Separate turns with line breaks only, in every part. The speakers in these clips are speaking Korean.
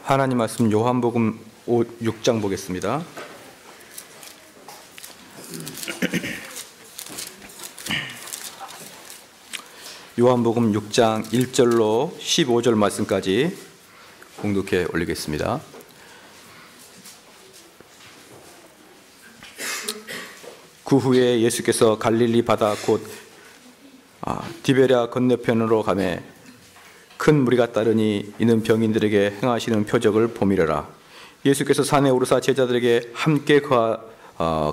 하나님 말씀 요한복음 6장 보겠습니다. 요한복음 6장 1절로 15절 말씀까지 공독해 올리겠습니다. 그 후에 예수께서 갈릴리 바다 곧 디베랴 건너편으로 가매 큰 무리가 따르니 이는 병인들에게 행하시는 표적을 보미려라. 예수께서 산에 오르사 제자들에게 함께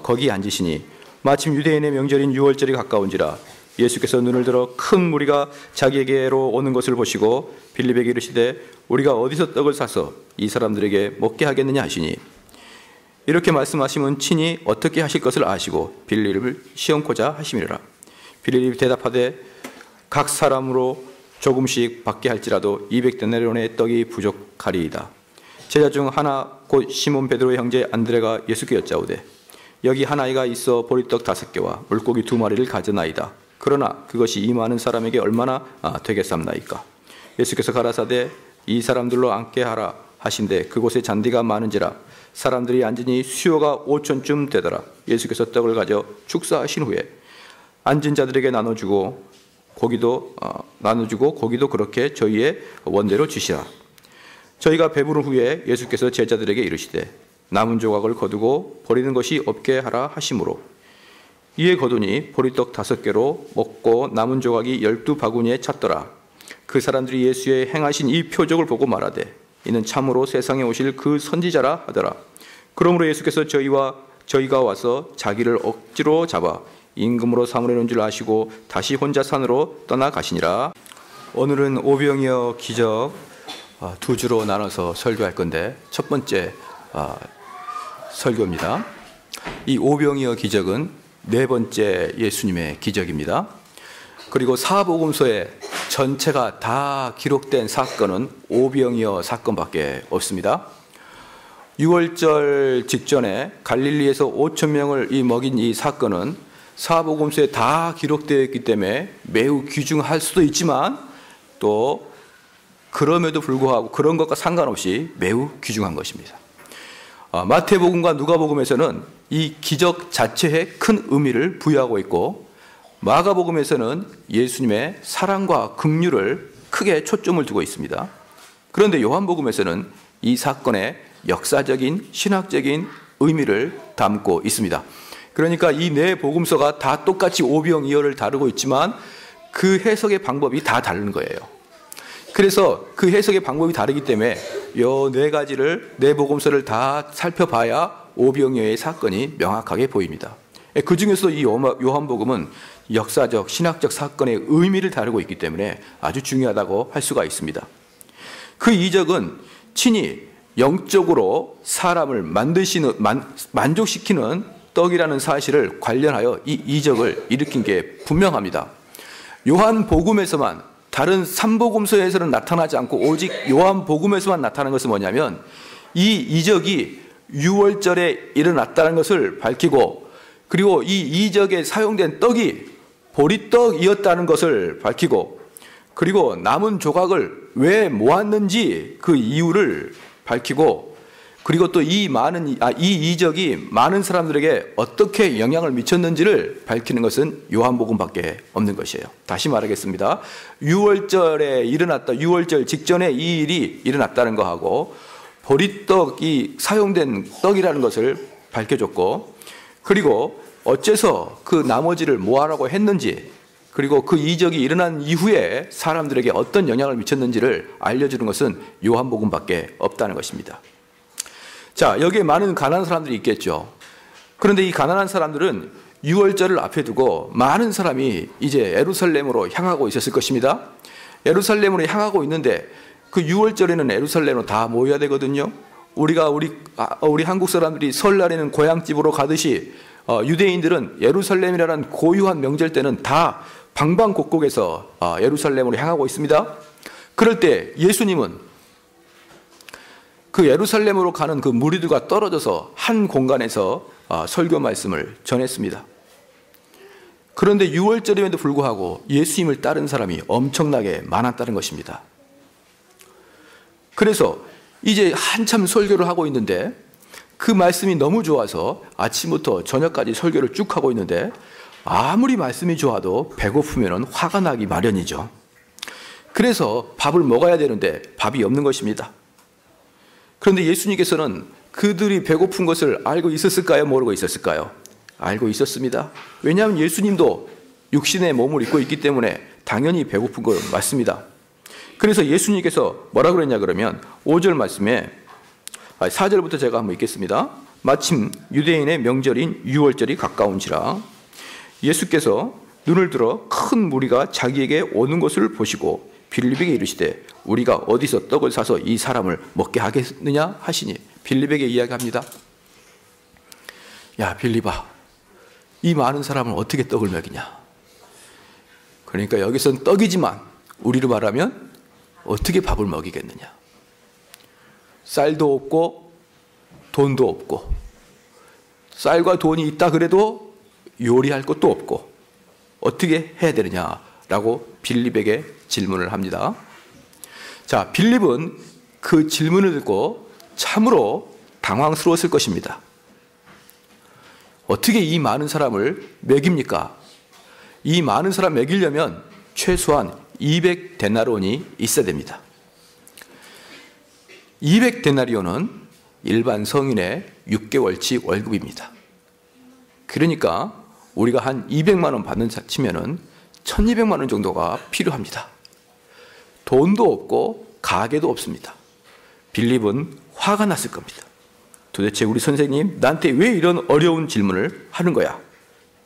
거기 앉으시니 마침 유대인의 명절인 유월절이 가까운지라. 예수께서 눈을 들어 큰 무리가 자기에게로 오는 것을 보시고 빌립에게 이르시되 우리가 어디서 떡을 사서 이 사람들에게 먹게 하겠느냐 하시니, 이렇게 말씀하시면 친히 어떻게 하실 것을 아시고 빌립을 시험코자 하심이라. 빌립이 대답하되 각 사람으로 조금씩 받게 할지라도 200데나리온의 떡이 부족하리이다. 제자 중 하나 곧 시몬 베드로의 형제 안드레가 예수께 여짜오되 여기 한 아이가 있어 보리떡 5개와 물고기 2마리를 가져나이다. 그러나 그것이 이 많은 사람에게 얼마나 되겠삼나이까. 예수께서 가라사대 이 사람들로 앉게 하라 하신대 그곳에 잔디가 많은지라. 사람들이 앉으니 수요가 5천쯤 되더라. 예수께서 떡을 가져 축사하신 후에 앉은 자들에게 나눠주고 고기도 그렇게 저희의 원대로 주시라. 저희가 배부른 후에 예수께서 제자들에게 이르시되 남은 조각을 거두고 버리는 것이 없게 하라 하심으로 이에 거두니 보리떡 5개로 먹고 남은 조각이 12바구니에 찼더라. 그 사람들이 예수의 행하신 이 표적을 보고 말하되 이는 참으로 세상에 오실 그 선지자라 하더라. 그러므로 예수께서 저희가 와서 자기를 억지로 잡아 임금으로 삼으려는 줄 아시고 다시 혼자 산으로 떠나가시니라. 오늘은 오병이어 기적 두 주로 나눠서 설교할 건데 첫 번째 설교입니다. 이 오병이어 기적은 네 번째 예수님의 기적입니다. 그리고 사복음서에 전체가 다 기록된 사건은 오병이어 사건밖에 없습니다. 6월절 직전에 갈릴리에서 5천 명을 먹인 이 사건은 사복음서에 다 기록되어 있기 때문에 매우 귀중할 수도 있지만 또 그럼에도 불구하고 그런 것과 상관없이 매우 귀중한 것입니다. 마태복음과 누가복음에서는 이 기적 자체에 큰 의미를 부여하고 있고 마가복음에서는 예수님의 사랑과 긍휼을 크게 초점을 두고 있습니다. 그런데 요한복음에서는 이 사건의 역사적인 신학적인 의미를 담고 있습니다. 그러니까 이 네 복음서가 다 똑같이 오병이어를 다루고 있지만 그 해석의 방법이 다 다른 거예요. 그래서 그 해석의 방법이 다르기 때문에 이 네 가지를 네 복음서를 다 살펴봐야 오병이어의 사건이 명확하게 보입니다. 그 중에서 이 요한복음은 역사적 신학적 사건의 의미를 다루고 있기 때문에 아주 중요하다고 할 수가 있습니다. 그 이적은 친히 영적으로 사람을 만족시키는 떡이라는 사실을 관련하여 이 이적을 일으킨 게 분명합니다. 요한복음에서만, 다른 3복음서에서는 나타나지 않고 오직 요한복음에서만 나타나는 것은 뭐냐면 이 이적이 유월절에 일어났다는 것을 밝히고, 그리고 이 이적에 사용된 떡이 보리떡이었다는 것을 밝히고, 그리고 남은 조각을 왜 모았는지 그 이유를 밝히고, 그리고 또 이 이적이 많은 사람들에게 어떻게 영향을 미쳤는지를 밝히는 것은 요한복음밖에 없는 것이에요. 다시 말하겠습니다. 유월절 직전에 이 일이 일어났다는 것하고 보리떡이 사용된 떡이라는 것을 밝혀줬고, 그리고 어째서 그 나머지를 모아라고 했는지, 그리고 그 이적이 일어난 이후에 사람들에게 어떤 영향을 미쳤는지를 알려주는 것은 요한복음밖에 없다는 것입니다. 자, 여기에 많은 가난한 사람들이 있겠죠. 그런데 이 가난한 사람들은 유월절을 앞에 두고 많은 사람이 이제 예루살렘으로 향하고 있었을 것입니다. 예루살렘으로 향하고 있는데 그 유월절에는 예루살렘으로 다 모여야 되거든요. 우리 한국 사람들이 설날에는 고향집으로 가듯이 유대인들은 예루살렘이라는 고유한 명절 때는 다 방방곡곡에서 예루살렘으로 향하고 있습니다. 그럴 때 예수님은 그 예루살렘으로 가는 그 무리들과 떨어져서 한 공간에서 설교 말씀을 전했습니다. 그런데 유월절임에도 불구하고 예수님을 따른 사람이 엄청나게 많았다는 것입니다. 그래서 이제 한참 설교를 하고 있는데 그 말씀이 너무 좋아서 아침부터 저녁까지 설교를 쭉 하고 있는데 아무리 말씀이 좋아도 배고프면 화가 나기 마련이죠. 그래서 밥을 먹어야 되는데 밥이 없는 것입니다. 그런데 예수님께서는 그들이 배고픈 것을 알고 있었을까요? 모르고 있었을까요? 알고 있었습니다. 왜냐하면 예수님도 육신의 몸을 입고 있기 때문에 당연히 배고픈 거 맞습니다. 그래서 예수님께서 뭐라 그랬냐 그러면 5절 말씀에 4절부터 제가 한번 읽겠습니다. 마침 유대인의 명절인 유월절이 가까운지라 예수께서 눈을 들어 큰 무리가 자기에게 오는 것을 보시고 빌립에게 이르시되 우리가 어디서 떡을 사서 이 사람을 먹게 하겠느냐 하시니 빌립에게 이야기합니다. 야 빌립아, 이 많은 사람을 어떻게 떡을 먹이냐. 그러니까 여기서는 떡이지만 우리로 말하면 어떻게 밥을 먹이겠느냐. 쌀도 없고 돈도 없고, 쌀과 돈이 있다 그래도 요리할 것도 없고 어떻게 해야 되느냐라고 빌립에게 질문을 합니다. 자, 빌립은 그 질문을 듣고 참으로 당황스러웠을 것입니다. 어떻게 이 많은 사람을 먹입니까? 이 많은 사람 먹이려면 최소한 200데나리온이 있어야 됩니다. 200데나리온은 일반 성인의 6개월치 월급입니다. 그러니까 우리가 한 200만 원 받는 치면은 1200만 원 정도가 필요합니다. 돈도 없고 가게도 없습니다. 빌립은 화가 났을 겁니다. 도대체 우리 선생님 나한테 왜 이런 어려운 질문을 하는 거야?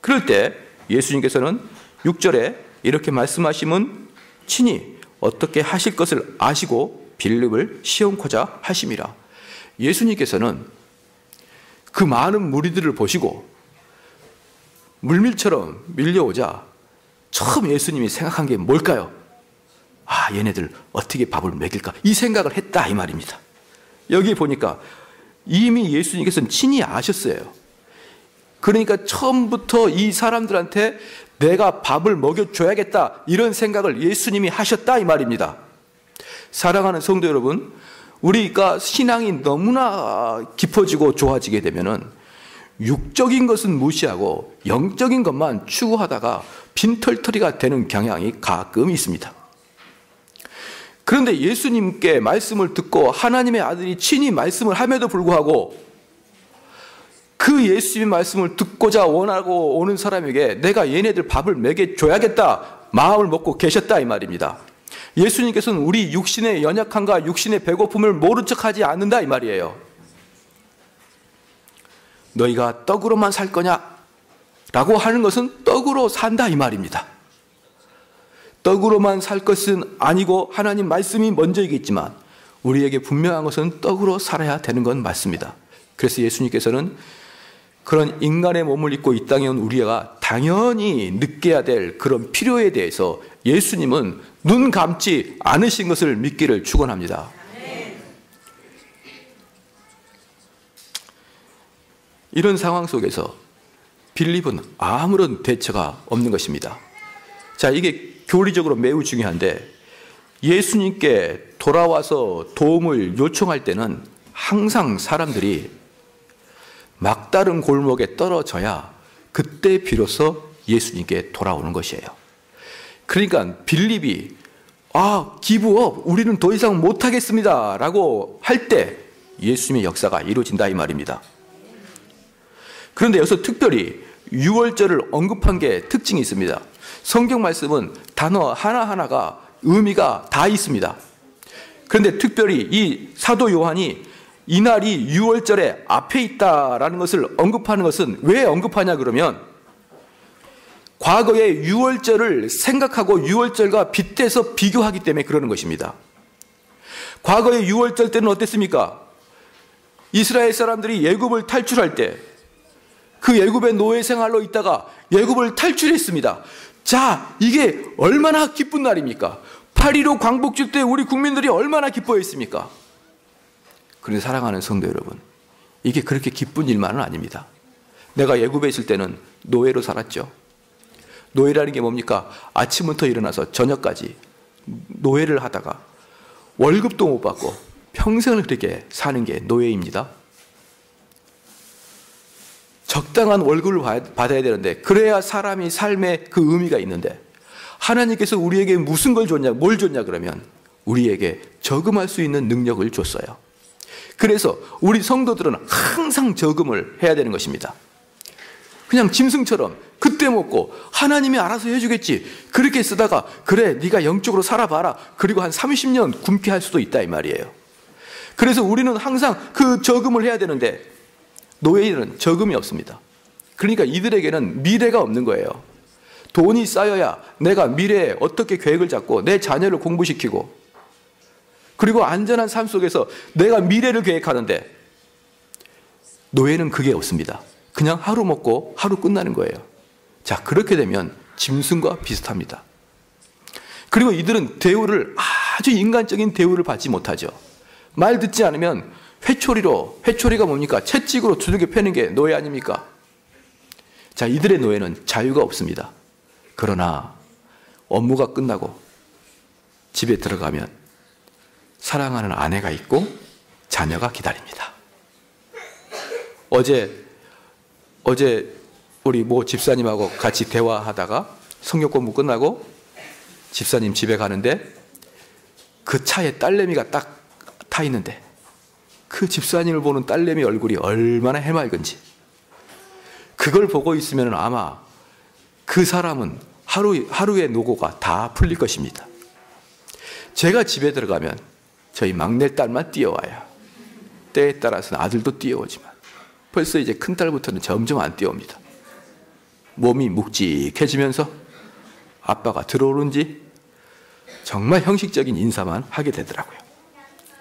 그럴 때 예수님께서는 6절에 이렇게 말씀하시면 친히 어떻게 하실 것을 아시고 빌립을 시험코자 하심이라. 예수님께서는 그 많은 무리들을 보시고 물밀처럼 밀려오자 처음 예수님이 생각한 게 뭘까요? 아, 얘네들 어떻게 밥을 먹일까? 이 생각을 했다 이 말입니다. 여기 보니까 이미 예수님께서는 친히 아셨어요. 그러니까 처음부터 이 사람들한테 내가 밥을 먹여줘야겠다 이런 생각을 예수님이 하셨다 이 말입니다. 사랑하는 성도 여러분, 우리가 신앙이 너무나 깊어지고 좋아지게 되면은 육적인 것은 무시하고 영적인 것만 추구하다가 빈털터리가 되는 경향이 가끔 있습니다. 그런데 예수님께 말씀을 듣고 하나님의 아들이 친히 말씀을 함에도 불구하고 그 예수님의 말씀을 듣고자 원하고 오는 사람에게 내가 얘네들 밥을 먹여줘야겠다 마음을 먹고 계셨다 이 말입니다. 예수님께서는 우리 육신의 연약함과 육신의 배고픔을 모른 척하지 않는다 이 말이에요. 너희가 떡으로만 살 거냐? 라고 하는 것은 떡으로 산다 이 말입니다. 떡으로만 살 것은 아니고 하나님 말씀이 먼저이겠지만 우리에게 분명한 것은 떡으로 살아야 되는 건 맞습니다. 그래서 예수님께서는 그런 인간의 몸을 입고 이 땅에 온 우리가 당연히 느껴야 될 그런 필요에 대해서 예수님은 눈 감지 않으신 것을 믿기를 축원합니다. 이런 상황 속에서 빌립은 아무런 대처가 없는 것입니다. 자, 이게 교리적으로 매우 중요한데 예수님께 돌아와서 도움을 요청할 때는 항상 사람들이 막다른 골목에 떨어져야 그때 비로소 예수님께 돌아오는 것이에요. 그러니까 빌립이 기브업, 우리는 더 이상 못하겠습니다 라고 할 때 예수님의 역사가 이루어진다 이 말입니다. 그런데 여기서 특별히 유월절을 언급한 게 특징이 있습니다. 성경 말씀은 단어 하나하나가 의미가 다 있습니다. 그런데 특별히 이 사도 요한이 이날이 유월절의 앞에 있다라는 것을 언급하는 것은 왜 언급하냐 그러면 과거의 유월절을 생각하고 유월절과 빗대서 비교하기 때문에 그러는 것입니다. 과거의 유월절 때는 어땠습니까? 이스라엘 사람들이 애굽을 탈출할 때 그 애굽의 노예 생활로 있다가 애굽을 탈출했습니다. 자, 이게 얼마나 기쁜 날입니까? 8.15 광복절 때 우리 국민들이 얼마나 기뻐했습니까? 그런데 사랑하는 성도 여러분, 이게 그렇게 기쁜 일만은 아닙니다. 내가 애굽에 있을 때는 노예로 살았죠. 노예라는 게 뭡니까? 아침부터 일어나서 저녁까지 노예를 하다가 월급도 못 받고 평생을 그렇게 사는 게 노예입니다. 적당한 월급을 받아야 되는데, 그래야 사람이 삶에 그 의미가 있는데, 하나님께서 우리에게 무슨 걸 줬냐, 뭘 줬냐 그러면 우리에게 저금할 수 있는 능력을 줬어요. 그래서 우리 성도들은 항상 저금을 해야 되는 것입니다. 그냥 짐승처럼 그때 먹고 하나님이 알아서 해주겠지, 그렇게 쓰다가 그래 네가 영적으로 살아봐라, 그리고 한 30년 굶게 할 수도 있다 이 말이에요. 그래서 우리는 항상 그 저금을 해야 되는데, 노예인은 저금이 없습니다. 그러니까 이들에게는 미래가 없는 거예요. 돈이 쌓여야 내가 미래에 어떻게 계획을 잡고 내 자녀를 공부시키고, 그리고 안전한 삶 속에서 내가 미래를 계획하는데, 노예는 그게 없습니다. 그냥 하루 먹고 하루 끝나는 거예요. 자, 그렇게 되면 짐승과 비슷합니다. 그리고 이들은 대우를, 아주 인간적인 대우를 받지 못하죠. 말 듣지 않으면 회초리가 뭡니까? 채찍으로 두들겨 패는 게 노예 아닙니까? 자, 이들의 노예는 자유가 없습니다. 그러나 업무가 끝나고 집에 들어가면 사랑하는 아내가 있고 자녀가 기다립니다. 어제 우리 모 집사님하고 같이 대화하다가 성경 공부 끝나고 집사님 집에 가는데 그 차에 딸내미가 딱 타 있는데, 그 집사님을 보는 딸내미 얼굴이 얼마나 해맑은지, 그걸 보고 있으면 아마 그 사람은 하루의 노고가 다 풀릴 것입니다. 제가 집에 들어가면 저희 막내딸만 뛰어와요. 때에 따라서는 아들도 뛰어오지만 벌써 이제 큰딸부터는 점점 안 뛰어옵니다. 몸이 묵직해지면서 아빠가 들어오는지 정말 형식적인 인사만 하게 되더라고요.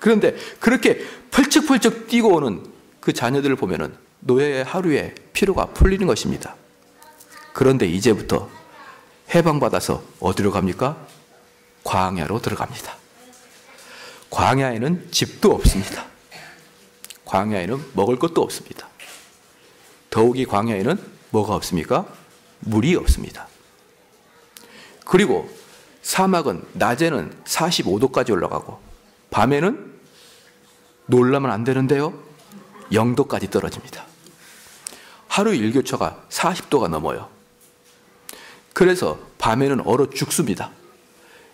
그런데 그렇게 펄쩍펄쩍 뛰고 오는 그 자녀들을 보면은 노예의 하루에 피로가 풀리는 것입니다. 그런데 이제부터 해방받아서 어디로 갑니까? 광야로 들어갑니다. 광야에는 집도 없습니다. 광야에는 먹을 것도 없습니다. 더욱이 광야에는 뭐가 없습니까? 물이 없습니다. 그리고 사막은 낮에는 45도까지 올라가고 밤에는 놀라면 안 되는데요, 0도까지 떨어집니다. 하루 일교차가 40도가 넘어요. 그래서 밤에는 얼어 죽습니다.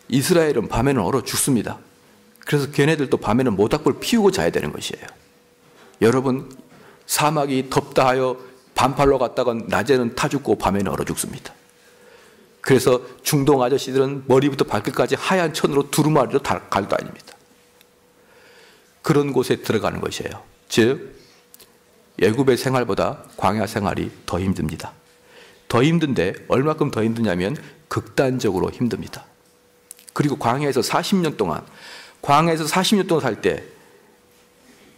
이스라엘은 밤에는 얼어 죽습니다. 그래서 걔네들도 밤에는 모닥불 피우고 자야 되는 것이에요. 여러분, 사막이 덥다 하여 반팔로 갔다가 낮에는 타 죽고 밤에는 얼어 죽습니다. 그래서 중동 아저씨들은 머리부터 발끝까지 하얀 천으로 두루마리로 갈다닙니다. 그런 곳에 들어가는 것이에요. 즉 애굽의 생활보다 광야 생활이 더 힘듭니다. 더 힘든데 얼마큼 더 힘드냐면 극단적으로 힘듭니다. 그리고 광야에서 40년 동안 살 때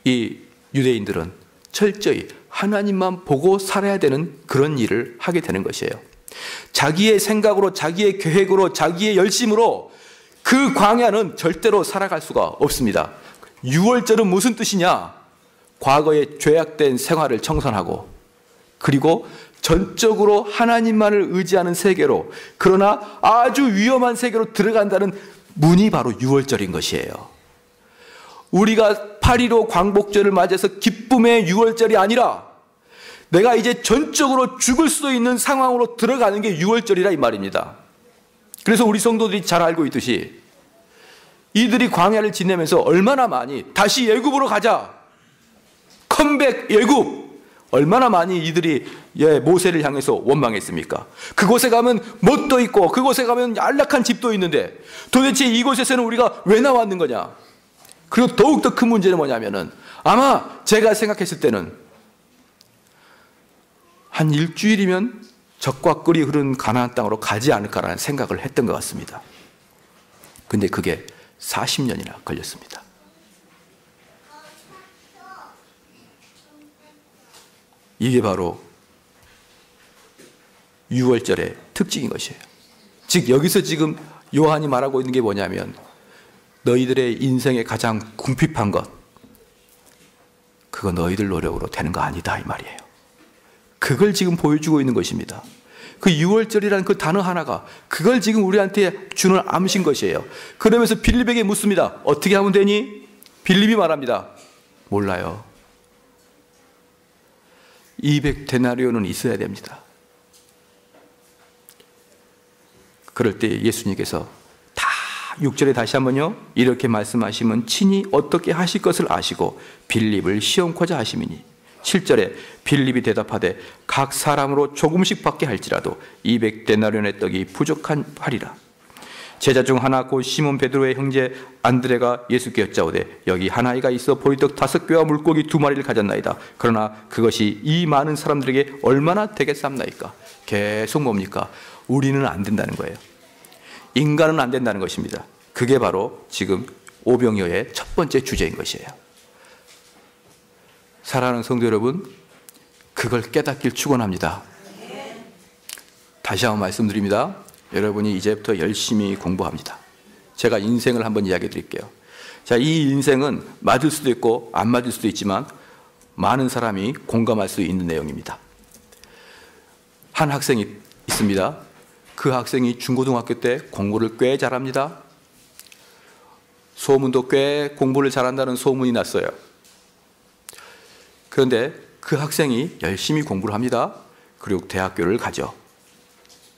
이 유대인들은 철저히 하나님만 보고 살아야 되는 그런 일을 하게 되는 것이에요. 자기의 생각으로, 자기의 계획으로, 자기의 열심으로 그 광야는 절대로 살아갈 수가 없습니다. 유월절은 무슨 뜻이냐? 과거의 죄악된 생활을 청산하고, 그리고 전적으로 하나님만을 의지하는 세계로, 그러나 아주 위험한 세계로 들어간다는 문이 바로 유월절인 것이에요. 우리가 8.15 광복절을 맞이해서 기쁨의 유월절이 아니라 내가 이제 전적으로 죽을 수도 있는 상황으로 들어가는 게 유월절이라 이 말입니다. 그래서 우리 성도들이 잘 알고 있듯이 이들이 광야를 지내면서 얼마나 많이 다시 애굽으로 가자, 컴백 애굽, 얼마나 많이 이들이 모세를 향해서 원망했습니까? 그곳에 가면 뭣도 있고 그곳에 가면 안락한 집도 있는데 도대체 이곳에서는 우리가 왜 나왔는 거냐? 그리고 더욱더 큰 문제는 뭐냐면은, 아마 제가 생각했을 때는 한 일주일이면 적과 꿀이 흐른 가나안 땅으로 가지 않을까라는 생각을 했던 것 같습니다. 근데 그게 40년이나 걸렸습니다. 이게 바로 유월절의 특징인 것이에요. 즉 여기서 지금 요한이 말하고 있는 게 뭐냐면, 너희들의 인생에 가장 궁핍한 것, 그거 너희들 노력으로 되는 거 아니다 이 말이에요. 그걸 지금 보여주고 있는 것입니다. 그 유월절이라는 그 단어 하나가 그걸 지금 우리한테 주는 암신 것이에요. 그러면서 빌립에게 묻습니다. 어떻게 하면 되니? 빌립이 말합니다. 몰라요. 200데나리온은 있어야 됩니다. 그럴 때 예수님께서 6절에 다시 한번요, 이렇게 말씀하시면 친히 어떻게 하실 것을 아시고 빌립을 시험코자 하심이니, 7절에 빌립이 대답하되 각 사람으로 조금씩 받게 할지라도 200데나리온의 떡이 부족한 하리라. 제자 중 하나 곧 시몬 베드로의 형제 안드레가 예수께 여짜오되 여기 한 아이가 있어 보리떡 5개와 물고기 2마리를 가졌나이다. 그러나 그것이 이 많은 사람들에게 얼마나 되겠삼나이까. 계속 뭡니까? 우리는 안 된다는 거예요. 인간은 안 된다는 것입니다. 그게 바로 지금 오병이어의 첫 번째 주제인 것이에요. 사랑하는 성도 여러분, 그걸 깨닫길 축원합니다. 다시 한번 말씀드립니다. 여러분이 이제부터 열심히 공부합니다. 제가 인생을 한번 이야기해 드릴게요. 자, 이 인생은 맞을 수도 있고 안 맞을 수도 있지만 많은 사람이 공감할 수 있는 내용입니다. 한 학생이 있습니다. 그 학생이 중고등학교 때 공부를 꽤 잘합니다. 소문도 꽤 공부를 잘한다는 소문이 났어요. 그런데 그 학생이 열심히 공부를 합니다. 그리고 대학교를 가죠.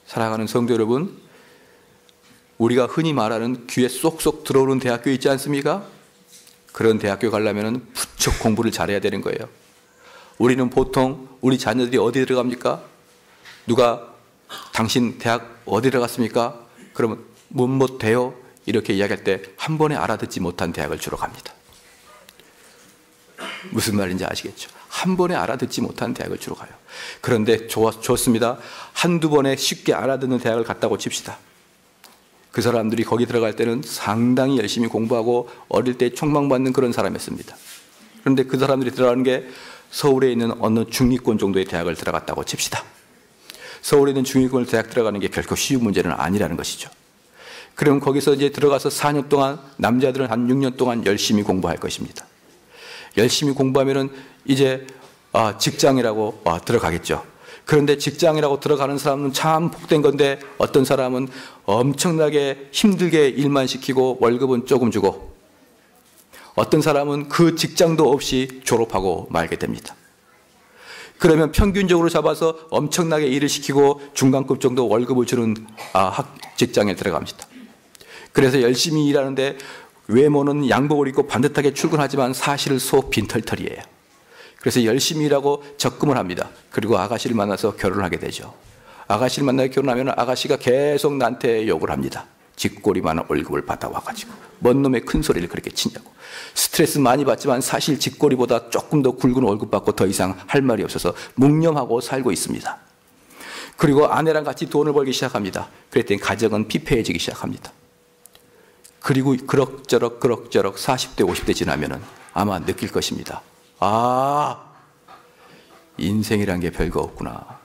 사랑하는 성도 여러분, 우리가 흔히 말하는 귀에 쏙쏙 들어오는 대학교 있지 않습니까? 그런 대학교 가려면 부쩍 공부를 잘해야 되는 거예요. 우리는 보통 우리 자녀들이 어디 들어갑니까? 누가 당신 대학 어디 들어갔습니까? 그러면 못 돼요? 이렇게 이야기할 때 한 번에 알아듣지 못한 대학을 주로 갑니다. 무슨 말인지 아시겠죠? 한 번에 알아듣지 못한 대학을 주로 가요. 그런데 좋습니다. 한두 번에 쉽게 알아듣는 대학을 갔다고 칩시다. 그 사람들이 거기 들어갈 때는 상당히 열심히 공부하고 어릴 때 촉망받는 그런 사람이었습니다. 그런데 그 사람들이 들어가는 게 서울에 있는 어느 중위권 정도의 대학을 들어갔다고 칩시다. 서울에 있는 중위권 대학 들어가는 게 결코 쉬운 문제는 아니라는 것이죠. 그럼 거기서 이제 들어가서 4년 동안, 남자들은 한 6년 동안 열심히 공부할 것입니다. 열심히 공부하면은 이제 직장이라고 들어가겠죠. 그런데 직장이라고 들어가는 사람은 참 복된 건데, 어떤 사람은 엄청나게 힘들게 일만 시키고 월급은 조금 주고, 어떤 사람은 그 직장도 없이 졸업하고 말게 됩니다. 그러면 평균적으로 잡아서 엄청나게 일을 시키고 중간급 정도 월급을 주는 직장에 들어갑니다. 그래서 열심히 일하는데 외모는 양복을 입고 반듯하게 출근하지만 사실은 속 빈털털이에요. 그래서 열심히 일하고 적금을 합니다. 그리고 아가씨를 만나서 결혼을 하게 되죠. 아가씨를 만나서 결혼하면 아가씨가 계속 나한테 욕을 합니다. 쥐꼬리만한 월급을 받아와가지고 뭔 놈의 큰 소리를 그렇게 치냐고. 스트레스 많이 받지만 사실 쥐꼬리보다 조금 더 굵은 월급 받고 더 이상 할 말이 없어서 묵념하고 살고 있습니다. 그리고 아내랑 같이 돈을 벌기 시작합니다. 그랬더니 가정은 피폐해지기 시작합니다. 그리고 그럭저럭 40대 50대 지나면은 아마 느낄 것입니다. 인생이란 게 별거 없구나.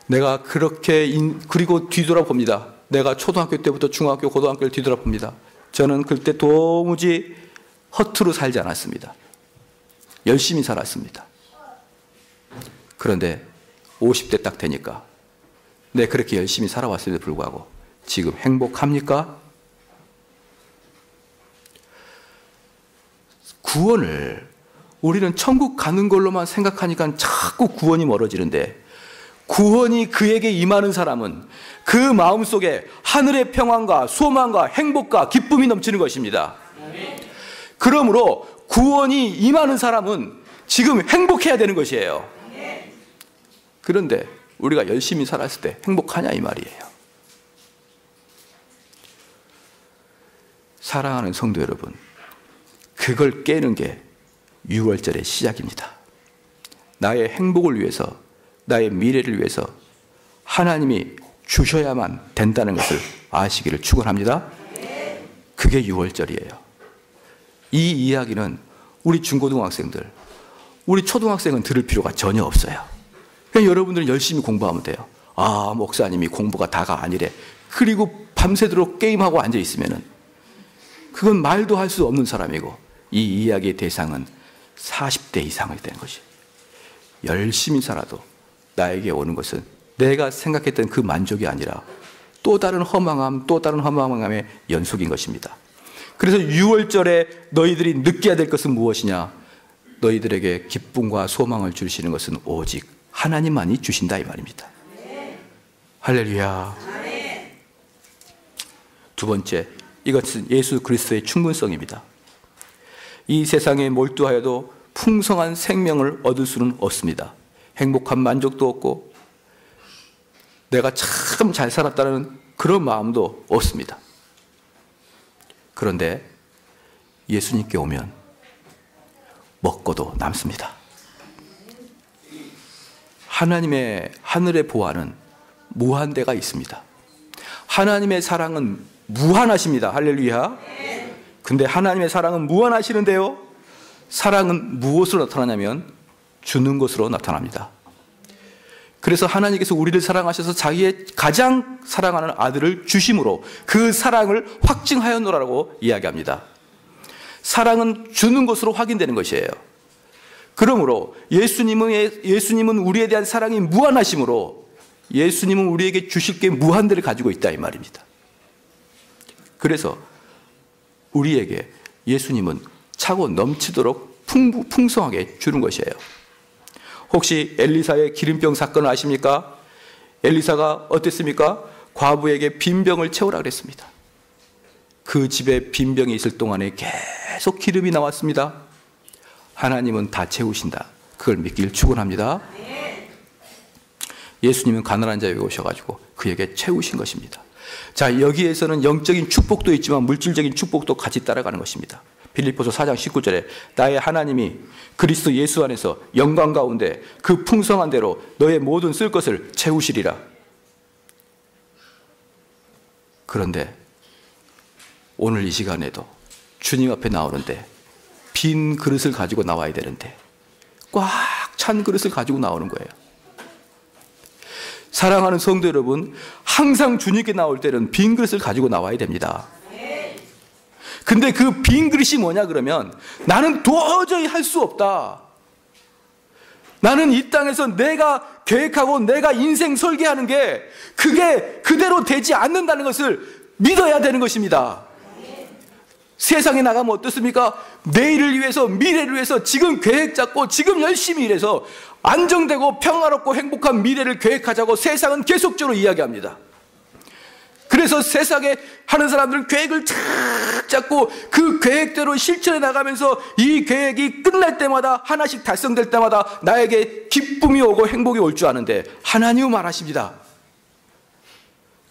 내가 그렇게 그리고 뒤돌아봅니다. 내가 초등학교 때부터 중학교, 고등학교를 뒤돌아봅니다. 저는 그때 도무지 허투루 살지 않았습니다. 열심히 살았습니다. 그런데 50대 딱 되니까 그렇게 열심히 살아왔음에도 불구하고 지금 행복합니까? 구원을 우리는 천국 가는 걸로만 생각하니까 자꾸 구원이 멀어지는데, 구원이 그에게 임하는 사람은 그 마음속에 하늘의 평안과 소망과 행복과 기쁨이 넘치는 것입니다. 그러므로 구원이 임하는 사람은 지금 행복해야 되는 것이에요. 그런데 우리가 열심히 살았을 때 행복하냐 이 말이에요. 사랑하는 성도 여러분, 그걸 깨는 게 6월절의 시작입니다. 나의 행복을 위해서, 나의 미래를 위해서 하나님이 주셔야만 된다는 것을 아시기를 축원합니다. 그게 6월절이에요. 이 이야기는 우리 중고등학생들, 우리 초등학생은 들을 필요가 전혀 없어요. 그냥 여러분들은 열심히 공부하면 돼요. 목사님이 공부가 다가 아니래. 그리고 밤새도록 게임하고 앉아 있으면은 그건 말도 할 수 없는 사람이고, 이 이야기의 대상은 40대 이상을 되는 것이에요. 열심히 살아도 나에게 오는 것은 내가 생각했던 그 만족이 아니라 또 다른 허망함, 또 다른 허망함의 연속인 것입니다. 그래서 6월절에 너희들이 느껴야 될 것은 무엇이냐? 너희들에게 기쁨과 소망을 주시는 것은 오직 하나님만이 주신다 이 말입니다. 할렐루야. 두 번째, 이것은 예수 그리스도의 충분성입니다. 이 세상에 몰두하여도 풍성한 생명을 얻을 수는 없습니다. 행복한 만족도 없고 내가 참 잘 살았다는 그런 마음도 없습니다. 그런데 예수님께 오면 먹고도 남습니다. 하나님의 하늘의 보화는 무한대가 있습니다. 하나님의 사랑은 무한하십니다. 할렐루야. 근데 하나님의 사랑은 무한하시는데요, 사랑은 무엇으로 나타나냐면 주는 것으로 나타납니다. 그래서 하나님께서 우리를 사랑하셔서 자기의 가장 사랑하는 아들을 주심으로 그 사랑을 확증하였노라고 이야기합니다. 사랑은 주는 것으로 확인되는 것이에요. 그러므로 예수님은 우리에 대한 사랑이 무한하심으로 예수님은 우리에게 주실 게 무한대를 가지고 있다 이 말입니다. 그래서 우리에게 예수님은 차고 넘치도록 풍성하게 주는 것이에요. 혹시 엘리사의 기름병 사건을 아십니까? 엘리사가 어땠습니까? 과부에게 빈병을 채우라 그랬습니다. 그 집에 빈병이 있을 동안에 계속 기름이 나왔습니다. 하나님은 다 채우신다. 그걸 믿길 축원합니다. 예수님은 가난한 자에게 오셔가지고 그에게 채우신 것입니다. 자, 여기에서는 영적인 축복도 있지만 물질적인 축복도 같이 따라가는 것입니다. 빌립보서 4장 19절에 나의 하나님이 그리스도 예수 안에서 영광 가운데 그 풍성한 대로 너의 모든 쓸 것을 채우시리라. 그런데 오늘 이 시간에도 주님 앞에 나오는데 빈 그릇을 가지고 나와야 되는데 꽉 찬 그릇을 가지고 나오는 거예요. 사랑하는 성도 여러분, 항상 주님께 나올 때는 빈 그릇을 가지고 나와야 됩니다. 근데 그 빈 그릇이 뭐냐 그러면 나는 도저히 할 수 없다. 나는 이 땅에서 내가 계획하고 내가 인생 설계하는 게 그게 그대로 되지 않는다는 것을 믿어야 되는 것입니다. 세상에 나가면 어떻습니까? 내일을 위해서, 미래를 위해서 지금 계획 잡고 지금 열심히 일해서 안정되고 평화롭고 행복한 미래를 계획하자고 세상은 계속적으로 이야기합니다. 그래서 세상에 하는 사람들은 계획을 쫙 잡고 그 계획대로 실천해 나가면서 이 계획이 끝날 때마다 하나씩 달성될 때마다 나에게 기쁨이 오고 행복이 올 줄 아는데 하나님은 말하십니다.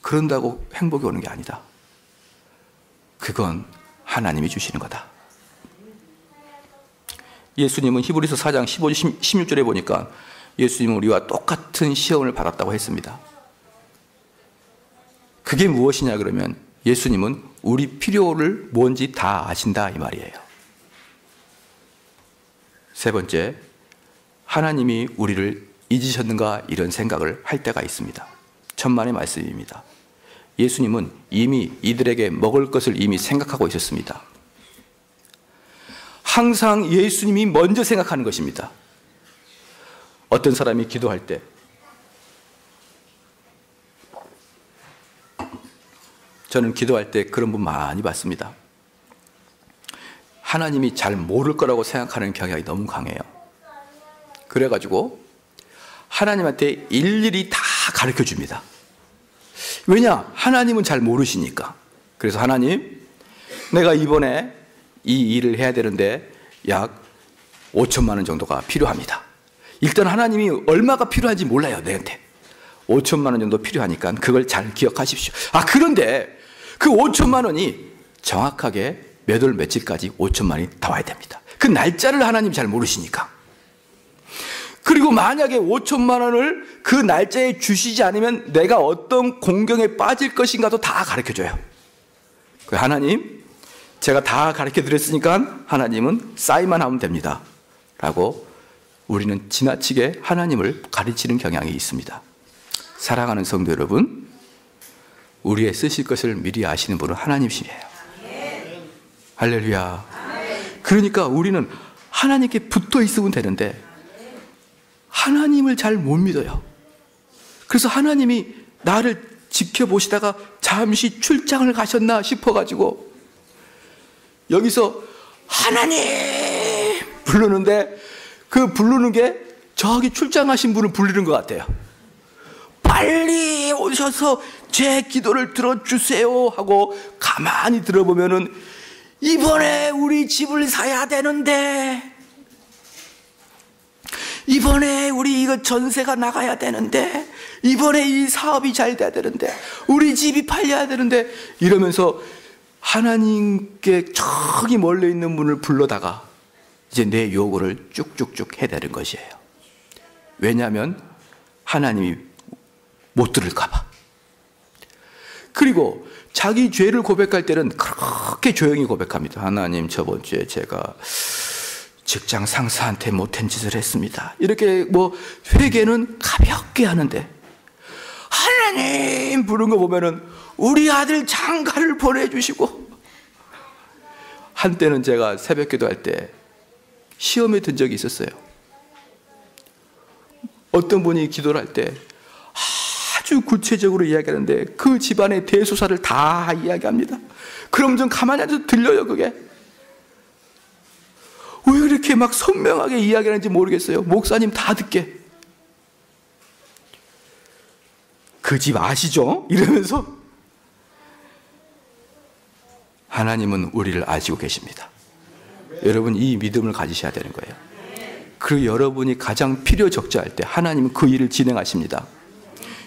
그런다고 행복이 오는 게 아니다. 그건 하나님이 주시는 거다. 예수님은 히브리서 4장 15, 16절에 보니까 예수님은 우리와 똑같은 시험을 받았다고 했습니다. 그게 무엇이냐 그러면 예수님은 우리 필요를 뭔지 다 아신다 이 말이에요. 세 번째, 하나님이 우리를 잊으셨는가 이런 생각을 할 때가 있습니다. 천만의 말씀입니다. 예수님은 이미 이들에게 먹을 것을 이미 생각하고 있었습니다. 항상 예수님이 먼저 생각하는 것입니다. 어떤 사람이 기도할 때 저는 기도할 때 그런 분 많이 봤습니다. 하나님이 잘 모를 거라고 생각하는 경향이 너무 강해요. 그래가지고 하나님한테 일일이 다 가르쳐 줍니다. 왜냐? 하나님은 잘 모르시니까. 그래서 하나님, 내가 이번에 이 일을 해야 되는데 약 5천만 원 정도가 필요합니다. 일단 하나님이 얼마가 필요한지 몰라요, 내한테. 5천만 원 정도 필요하니까 그걸 잘 기억하십시오. 그런데 그 5천만 원이 정확하게 몇 월 며칠까지 5천만 원이 나와야 됩니다. 그 날짜를 하나님 잘 모르시니까. 그리고 만약에 5천만 원을 그 날짜에 주시지 않으면 내가 어떤 공경에 빠질 것인가도 다 가르쳐줘요. 하나님, 제가 다 가르쳐 드렸으니까 하나님은 사인만 하면 됩니다. 라고 우리는 지나치게 하나님을 가르치는 경향이 있습니다. 사랑하는 성도 여러분, 우리의 쓰실 것을 미리 아시는 분은 하나님이시에요. 할렐루야. 그러니까 우리는 하나님께 붙어 있으면 되는데 하나님을 잘 못 믿어요. 그래서 하나님이 나를 지켜보시다가 잠시 출장을 가셨나 싶어가지고 여기서 하나님 부르는데 그 부르는 게 저기 출장하신 분을 부르는 것 같아요. 빨리 오셔서 제 기도를 들어주세요 하고 가만히 들어보면은 이번에 우리 집을 사야 되는데, 이번에 우리 이거 전세가 나가야 되는데, 이번에 이 사업이 잘 돼야 되는데, 우리 집이 팔려야 되는데, 이러면서 하나님께 저기 멀리 있는 분을 불러다가 이제 내 요구를 쭉쭉쭉 해대는 것이에요. 왜냐하면 하나님이 못 들을까 봐. 그리고 자기 죄를 고백할 때는 그렇게 조용히 고백합니다. 하나님, 저번 주에 제가 직장 상사한테 못한 짓을 했습니다. 이렇게 회개는 가볍게 하는데, 하나님 부른 거 보면은 우리 아들 장가를 보내주시고, 한때는 제가 새벽 기도할 때 시험에 든 적이 있었어요. 어떤 분이 기도를 할 때 아주 구체적으로 이야기하는데 그 집안의 대소사를 다 이야기합니다. 그럼 좀 가만히 앉아서 들려요. 그게 왜 그렇게 막 선명하게 이야기하는지 모르겠어요. 목사님 다 듣게. 그 집 아시죠? 이러면서 하나님은 우리를 아시고 계십니다. 여러분, 이 믿음을 가지셔야 되는 거예요. 그리고 여러분이 가장 필요적자할 때 하나님은 그 일을 진행하십니다.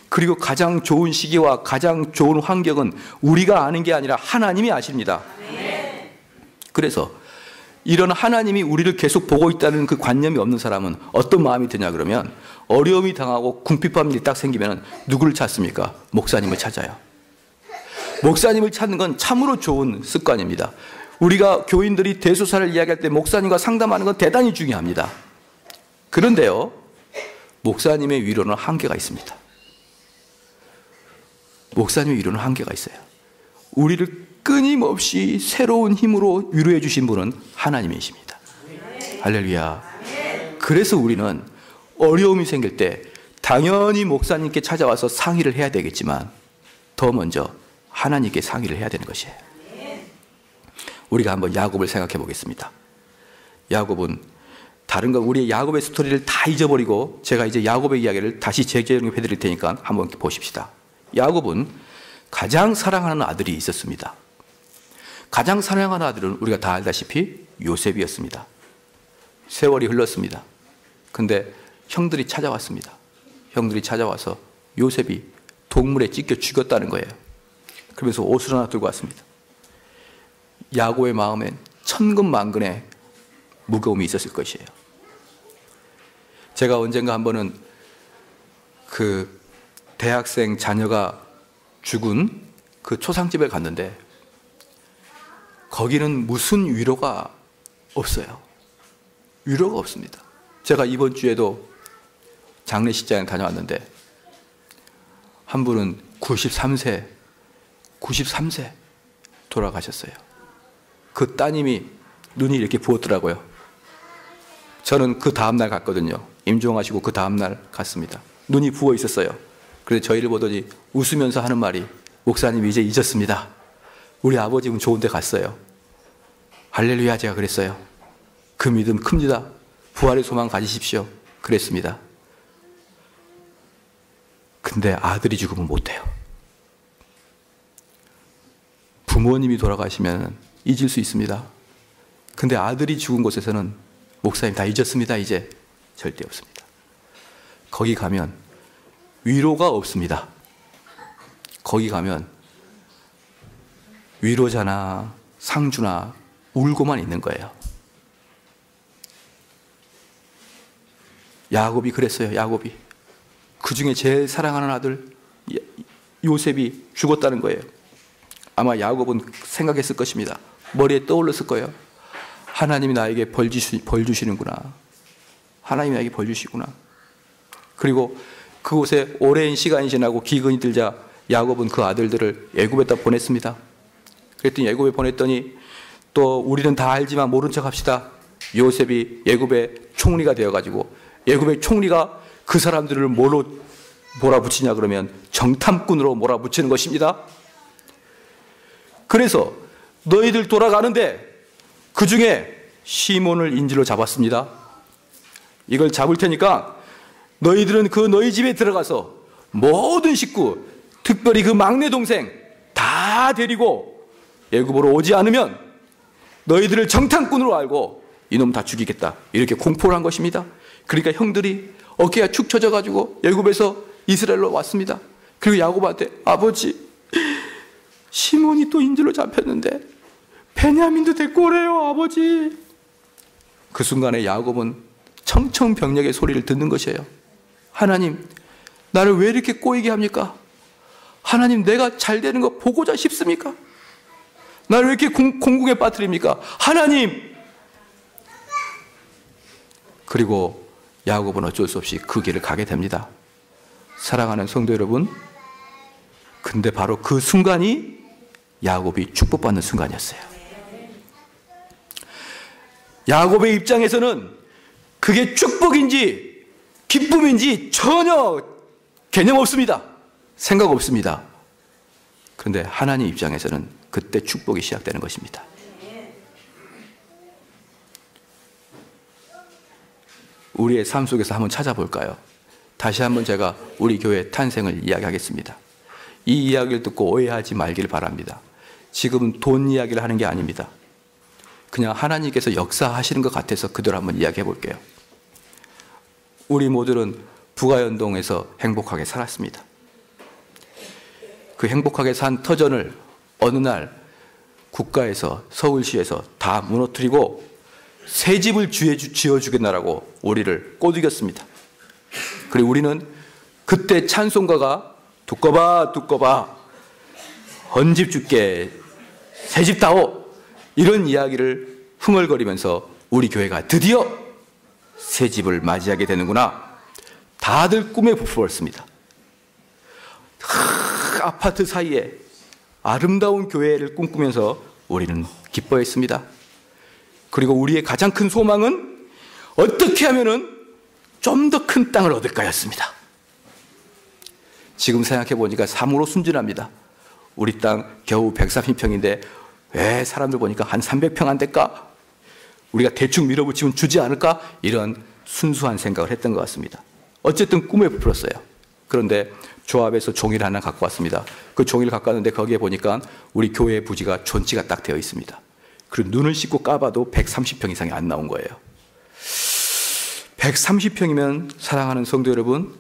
그리고 가장 좋은 시기와 가장 좋은 환경은 우리가 아는 게 아니라 하나님이 아십니다. 그래서 이런 하나님이 우리를 계속 보고 있다는 그 관념이 없는 사람은 어떤 마음이 드냐 그러면, 어려움이 당하고 궁핍한 일이 딱 생기면 누구를 찾습니까? 목사님을 찾아요. 목사님을 찾는 건 참으로 좋은 습관입니다. 우리가 교인들이 대소사를 이야기할 때 목사님과 상담하는 건 대단히 중요합니다. 그런데요, 목사님의 위로는 한계가 있습니다. 목사님의 위로는 한계가 있어요. 우리를 끊임없이 새로운 힘으로 위로해 주신 분은 하나님이십니다. 할렐루야. 그래서 우리는 어려움이 생길 때 당연히 목사님께 찾아와서 상의를 해야 되겠지만 더 먼저 하나님께 상의를 해야 되는 것이에요. 우리가 한번 야곱을 생각해 보겠습니다. 야곱은 다른 건 우리의 야곱의 스토리를 다 잊어버리고 제가 이제 야곱의 이야기를 다시 재정립해 드릴 테니까 한번 보십시다. 야곱은 가장 사랑하는 아들이 있었습니다. 가장 사랑하는 아들은 우리가 다 알다시피 요셉이었습니다. 세월이 흘렀습니다. 근데 형들이 찾아왔습니다. 형들이 찾아와서 요셉이 동물에 찢겨 죽였다는 거예요. 그러면서 옷을 하나 들고 왔습니다. 야곱의 마음엔 천근만근의 무거움이 있었을 것이에요. 제가 언젠가 한 번은 그 대학생 자녀가 죽은 그 초상집에 갔는데 거기는 무슨 위로가 없어요. 위로가 없습니다. 제가 이번 주에도 장례식장에 다녀왔는데 한 분은 93세 돌아가셨어요. 그 따님이 눈이 이렇게 부었더라고요. 저는 그 다음날 갔거든요. 임종하시고 그 다음날 갔습니다. 눈이 부어 있었어요. 그래서 저희를 보더니 웃으면서 하는 말이, 목사님 이제 잊었습니다. 우리 아버지는 좋은 데 갔어요. 할렐루야. 제가 그랬어요. 그 믿음 큽니다. 부활의 소망 가지십시오. 그랬습니다. 근데 아들이 죽으면 못해요. 부모님이 돌아가시면 잊을 수 있습니다. 근데 아들이 죽은 곳에서는 목사님 다 잊었습니다. 이제 절대 없습니다. 거기 가면 위로가 없습니다. 거기 가면 위로자나 상주나 울고만 있는 거예요. 야곱이 그랬어요. 야곱이 그 중에 제일 사랑하는 아들 요셉이 죽었다는 거예요. 아마 야곱은 생각했을 것입니다. 머리에 떠올랐을 거예요. 하나님이 나에게 벌 주시는구나. 하나님이 나에게 벌 주시구나. 그리고 그곳에 오랜 시간이 지나고 기근이 들자 야곱은 그 아들들을 애굽에다 보냈습니다. 그랬더니 애굽에 보냈더니 또 우리는 다 알지만 모른 척 합시다. 요셉이 애굽의 총리가 되어가지고 애굽의 총리가 그 사람들을 뭐로 몰아붙이냐 그러면 정탐꾼으로 몰아붙이는 것입니다. 그래서 너희들 돌아가는데 그 중에 시몬을 인질로 잡았습니다. 이걸 잡을 테니까 너희들은 너희 집에 들어가서 모든 식구, 특별히 그 막내 동생 다 데리고 애굽으로 오지 않으면 너희들을 정탐꾼으로 알고 이놈 다 죽이겠다, 이렇게 공포를 한 것입니다. 그러니까 형들이 어깨가 축 처져가지고 애굽에서 이스라엘로 왔습니다. 그리고 야곱한테, 아버지, 시몬이 또 인질로 잡혔는데 베냐민도 데리고 오래요, 아버지. 그 순간에 야곱은 청청병력의 소리를 듣는 것이에요. 하나님, 나를 왜 이렇게 꼬이게 합니까? 하나님, 내가 잘 되는 거 보고자 싶습니까? 나를 왜 이렇게 공궁에 빠뜨립니까? 하나님! 그리고 야곱은 어쩔 수 없이 그 길을 가게 됩니다. 사랑하는 성도 여러분, 근데 바로 그 순간이 야곱이 축복받는 순간이었어요. 야곱의 입장에서는 그게 축복인지 기쁨인지 전혀 개념 없습니다. 생각 없습니다. 그런데 하나님 입장에서는 그때 축복이 시작되는 것입니다. 우리의 삶 속에서 한번 찾아볼까요? 다시 한번 제가 우리 교회 탄생을 이야기하겠습니다. 이 이야기를 듣고 오해하지 말기를 바랍니다. 지금은 돈 이야기를 하는 게 아닙니다. 그냥 하나님께서 역사하시는 것 같아서 그대로 한번 이야기해 볼게요. 우리 모두는 부가연동에서 행복하게 살았습니다. 그 행복하게 산 터전을 어느 날 국가에서, 서울시에서 다 무너뜨리고 새 집을 지어주겠나라고 우리를 꼬드겼습니다. 그리고 우리는 그때 찬송가가 두꺼봐 두꺼봐 헌집 줄게 새 집 다오, 이런 이야기를 흥얼거리면서 우리 교회가 드디어 새 집을 맞이하게 되는구나, 다들 꿈에 부풀었습니다. 아파트 사이에 아름다운 교회를 꿈꾸면서 우리는 기뻐했습니다. 그리고 우리의 가장 큰 소망은 어떻게 하면은 좀 더 큰 땅을 얻을까였습니다. 지금 생각해 보니까 참으로 순진합니다. 우리 땅 겨우 130평인데 왜 사람들 보니까 한 300평 안 될까? 우리가 대충 밀어붙이면 주지 않을까? 이런 순수한 생각을 했던 것 같습니다. 어쨌든 꿈에 부풀었어요. 그런데 조합에서 종이를 하나 갖고 왔습니다. 그 종이를 갖고 왔는데 거기에 보니까 우리 교회 부지가 존치가 딱 되어 있습니다. 그리고 눈을 씻고 까봐도 130평 이상이 안 나온 거예요. 130평이면 사랑하는 성도 여러분,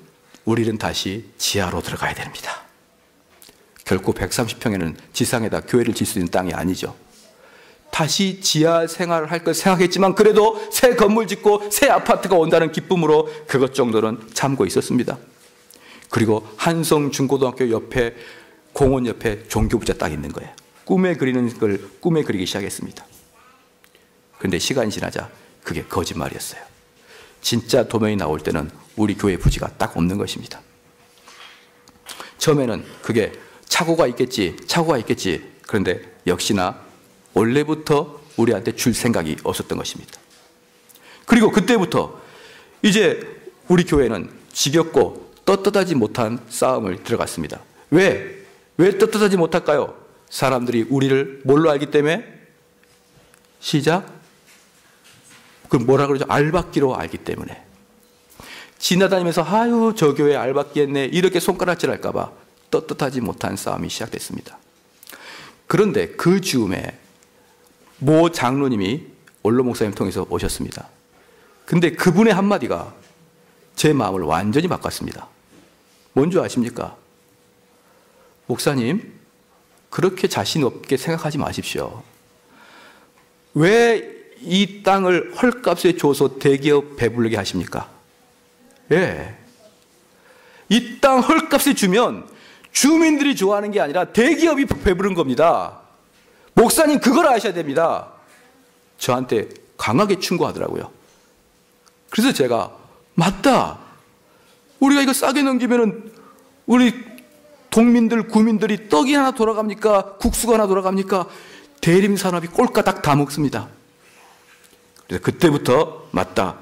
우리는 다시 지하로 들어가야 됩니다. 결코 130평에는 지상에다 교회를 질 수 있는 땅이 아니죠. 다시 지하 생활을 할 걸 생각했지만 그래도 새 건물 짓고 새 아파트가 온다는 기쁨으로 그것 정도는 참고 있었습니다. 그리고 한성중고등학교 옆에, 공원 옆에 종교부자 딱 있는 거예요. 꿈에 그리는 걸 꿈에 그리기 시작했습니다. 그런데 시간이 지나자 그게 거짓말이었어요. 진짜 도면이 나올 때는 우리 교회 부지가 딱 없는 것입니다. 처음에는 그게 착오가 있겠지. 그런데 역시나 원래부터 우리한테 줄 생각이 없었던 것입니다. 그리고 그때부터 이제 우리 교회는 지겹고 떳떳하지 못한 싸움을 들어갔습니다. 왜 떳떳하지 못할까요? 사람들이 우리를 뭘로 알기 때문에? 시작? 그럼 뭐라 그러죠? 알박기로 알기 때문에. 지나다니면서 아유 저 교회 알박기 했네, 이렇게 손가락질 할까봐 떳떳하지 못한 싸움이 시작됐습니다. 그런데 그 즈음에 모 장로님이 원로 목사님 통해서 오셨습니다. 근데 그분의 한마디가 제 마음을 완전히 바꿨습니다. 뭔지 아십니까? 목사님, 그렇게 자신 없게 생각하지 마십시오. 왜 이 땅을 헐값에 줘서 대기업 배부르게 하십니까? 예. 이 땅 헐값에 주면 주민들이 좋아하는 게 아니라 대기업이 배부른 겁니다. 목사님, 그걸 아셔야 됩니다. 저한테 강하게 충고하더라고요. 그래서 제가, 맞다. 우리가 이거 싸게 넘기면은 우리 동민들, 구민들이 떡이 하나 돌아갑니까? 국수가 하나 돌아갑니까? 대림산업이 꼴까닥 다 먹습니다. 그래서 그때부터 맞다.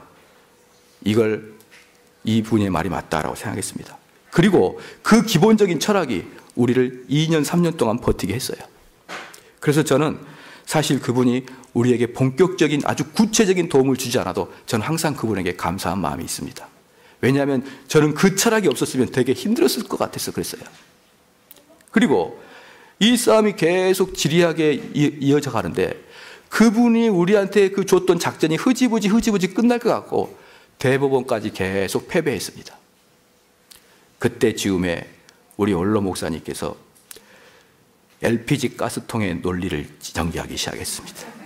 이분의 말이 맞다라고 생각했습니다. 그리고 그 기본적인 철학이 우리를 2년, 3년 동안 버티게 했어요. 그래서 저는 사실 그분이 우리에게 본격적인 아주 구체적인 도움을 주지 않아도 저는 항상 그분에게 감사한 마음이 있습니다. 왜냐하면 저는 그 철학이 없었으면 되게 힘들었을 것 같아서 그랬어요. 그리고 이 싸움이 계속 지리하게 이어져 가는데 그분이 우리한테 그 줬던 작전이 흐지부지 끝날 것 같고 대법원까지 계속 패배했습니다. 그때 즈음에 우리 원로 목사님께서 LPG 가스통의 논리를 전개하기 시작했습니다.